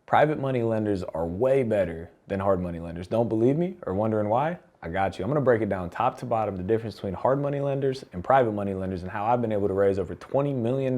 Private money lenders are way better than hard money lenders. Don't believe me or wondering why? I got you. I'm gonna break it down top to bottom, the difference between hard money lenders and private money lenders and how I've been able to raise over $20 million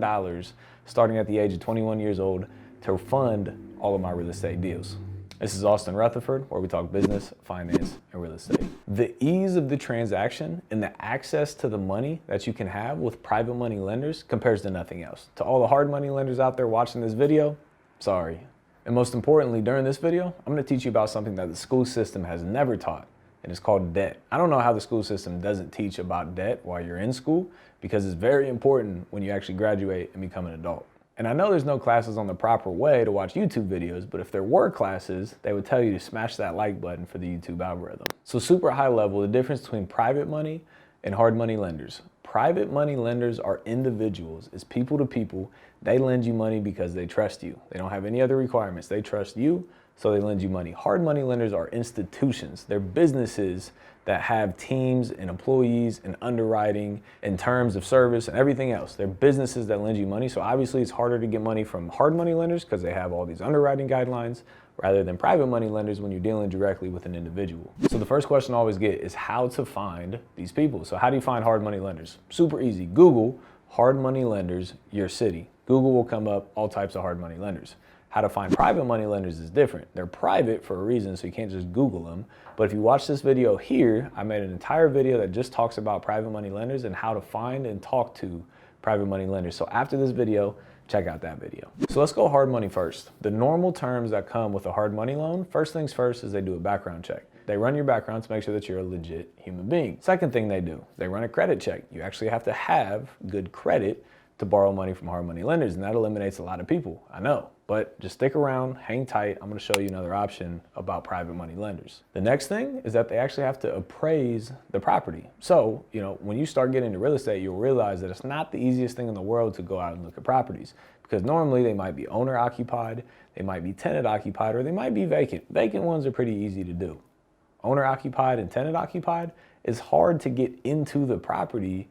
starting at the age of 21 years old to fund all of my real estate deals. This is Austin Rutherford, where we talk business, finance, and real estate. The ease of the transaction and the access to the money that you can have with private money lenders compares to nothing else. To all the hard money lenders out there watching this video, sorry. And most importantly, during this video, I'm gonna teach you about something that the school system has never taught, and it's called debt. I don't know how the school system doesn't teach about debt while you're in school, because it's very important when you actually graduate and become an adult. And I know there's no classes on the proper way to watch YouTube videos, but if there were classes, they would tell you to smash that like button for the YouTube algorithm. So super high level, the difference between private money and hard money lenders. Private money lenders are individuals, it's people to people. They lend you money because they trust you. They don't have any other requirements. They trust you, so they lend you money. Hard money lenders are institutions. They're businesses that have teams and employees and underwriting and terms of service and everything else. They're businesses that lend you money. So obviously it's harder to get money from hard money lenders because they have all these underwriting guidelines rather than private money lenders when you're dealing directly with an individual. So the first question I always get is how to find these people. So how do you find hard money lenders? Super easy. Google hard money lenders, your city. Google will come up all types of hard money lenders. How to find private money lenders is different. They're private for a reason, so you can't just Google them. But if you watch this video here, I made an entire video that just talks about private money lenders and how to find and talk to private money lenders. So after this video, check out that video. So let's go hard money first. The normal terms that come with a hard money loan, first things first is they do a background check. They run your background to make sure that you're a legit human being. Second thing they do, they run a credit check. You actually have to have good credit to borrow money from hard money lenders, and that eliminates a lot of people, I know. But just stick around, hang tight. I'm gonna show you another option about private money lenders. The next thing is that they actually have to appraise the property. So, when you start getting into real estate, you'll realize that it's not the easiest thing in the world to go out and look at properties, because normally they might be owner occupied, they might be tenant occupied, or they might be vacant. Vacant ones are pretty easy to do. Owner occupied and tenant occupied is hard to get into the property,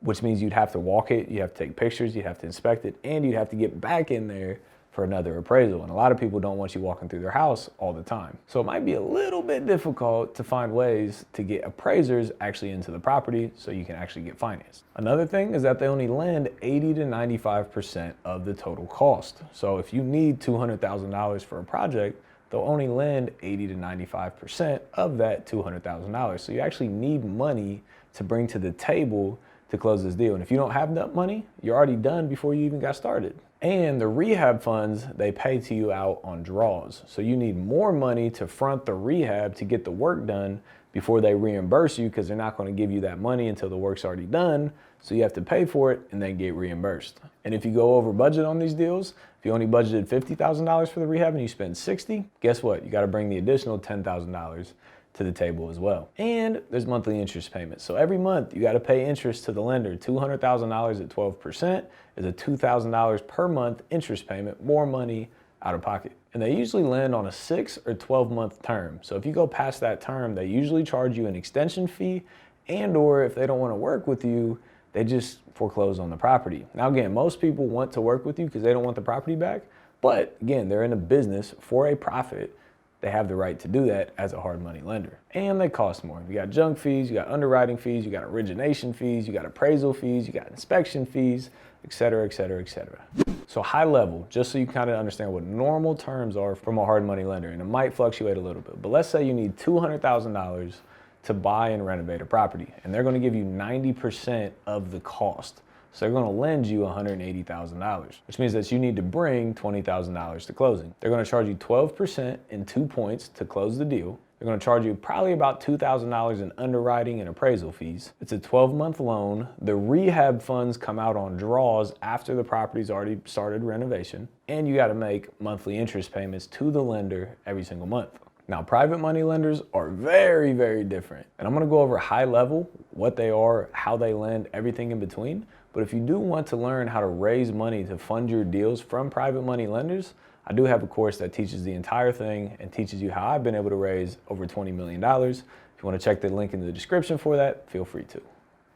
which means you'd have to walk it, you have to take pictures, you'd have to inspect it, and you'd have to get back in there for another appraisal. And a lot of people don't want you walking through their house all the time. So it might be a little bit difficult to find ways to get appraisers actually into the property so you can actually get financed. Another thing is that they only lend 80 to 95% of the total cost. So if you need $200,000 for a project, they'll only lend 80 to 95% of that $200,000. So you actually need money to bring to the table to close this deal. And if you don't have that money, you're already done before you even got started. And the rehab funds, they pay to you out on draws. So you need more money to front the rehab to get the work done before they reimburse you, because they're not going to give you that money until the work's already done. So you have to pay for it and then get reimbursed. And if you go over budget on these deals, if you only budgeted $50,000 for the rehab and you spend $60,000, guess what? You got to bring the additional $10,000 to the table as well. And there's monthly interest payments. So every month you got to pay interest to the lender. $200,000 at 12% is a $2,000 per month interest payment, more money out of pocket. And they usually lend on a 6 or 12-month term. So if you go past that term, they usually charge you an extension fee, and or if they don't want to work with you, they just foreclose on the property. Now again, most people want to work with you because they don't want the property back, but again, they're in a business for a profit. They have the right to do that as a hard money lender. And they cost more. You got junk fees, you got underwriting fees, you got origination fees, you got appraisal fees, you got inspection fees, et cetera, et cetera, et cetera. So high level, just so you kind of understand what normal terms are from a hard money lender, and it might fluctuate a little bit, but let's say you need $200,000 to buy and renovate a property, and they're gonna give you 90% of the cost. So they're gonna lend you $180,000, which means that you need to bring $20,000 to closing. They're gonna charge you 12% in 2 points to close the deal. They're gonna charge you probably about $2,000 in underwriting and appraisal fees. It's a 12-month loan. The rehab funds come out on draws after the property's already started renovation, and you gotta make monthly interest payments to the lender every single month. Now, private money lenders are very, very different. And I'm gonna go over high level, what they are, how they lend, everything in between. But if you do want to learn how to raise money to fund your deals from private money lenders, I do have a course that teaches the entire thing and teaches you how I've been able to raise over $20 million. If you want to check the link in the description for that, feel free to.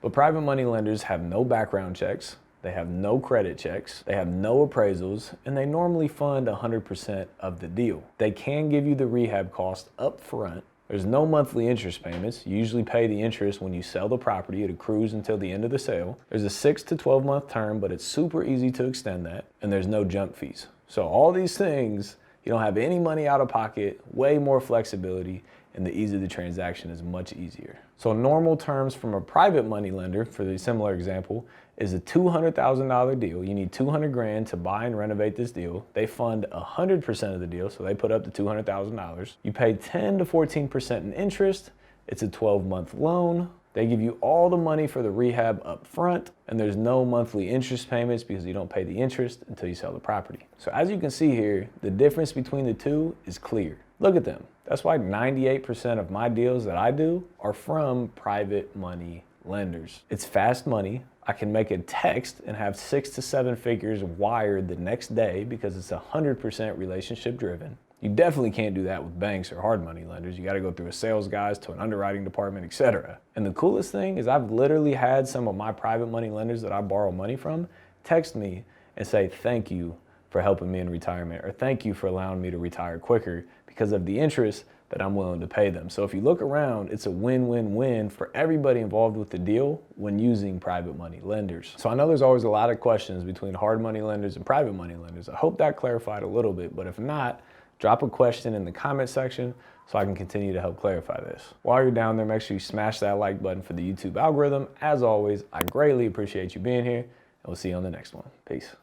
But private money lenders have no background checks. They have no credit checks, they have no appraisals, and they normally fund 100% of the deal. They can give you the rehab cost up front. There's no monthly interest payments. You usually pay the interest when you sell the property. It accrues until the end of the sale. There's a 6 to 12 month term, but it's super easy to extend that, and there's no junk fees. So all these things, you don't have any money out of pocket, way more flexibility, and the ease of the transaction is much easier. So normal terms from a private money lender, for the similar example, is a $200,000 deal. You need 200 grand to buy and renovate this deal. They fund 100% of the deal, so they put up to $200,000. You pay 10 to 14% in interest. It's a 12-month loan. They give you all the money for the rehab up front, and there's no monthly interest payments because you don't pay the interest until you sell the property. So as you can see here, the difference between the two is clear. Look at them. That's why 98% of my deals that I do are from private money lenders. It's fast money. I can make a text and have 6 to 7 figures wired the next day because it's 100% relationship driven. You definitely can't do that with banks or hard money lenders. You got to go through a sales guys to an underwriting department, etc. And the coolest thing is I've literally had some of my private money lenders that I borrow money from text me and say, thank you for helping me in retirement, or thank you for allowing me to retire quicker because of the interest that I'm willing to pay them. So if you look around, it's a win-win-win for everybody involved with the deal when using private money lenders. So I know there's always a lot of questions between hard money lenders and private money lenders. I hope that clarified a little bit, but if not, drop a question in the comment section so I can continue to help clarify this. While you're down there, make sure you smash that like button for the YouTube algorithm. As always, I greatly appreciate you being here, and we'll see you on the next one. Peace.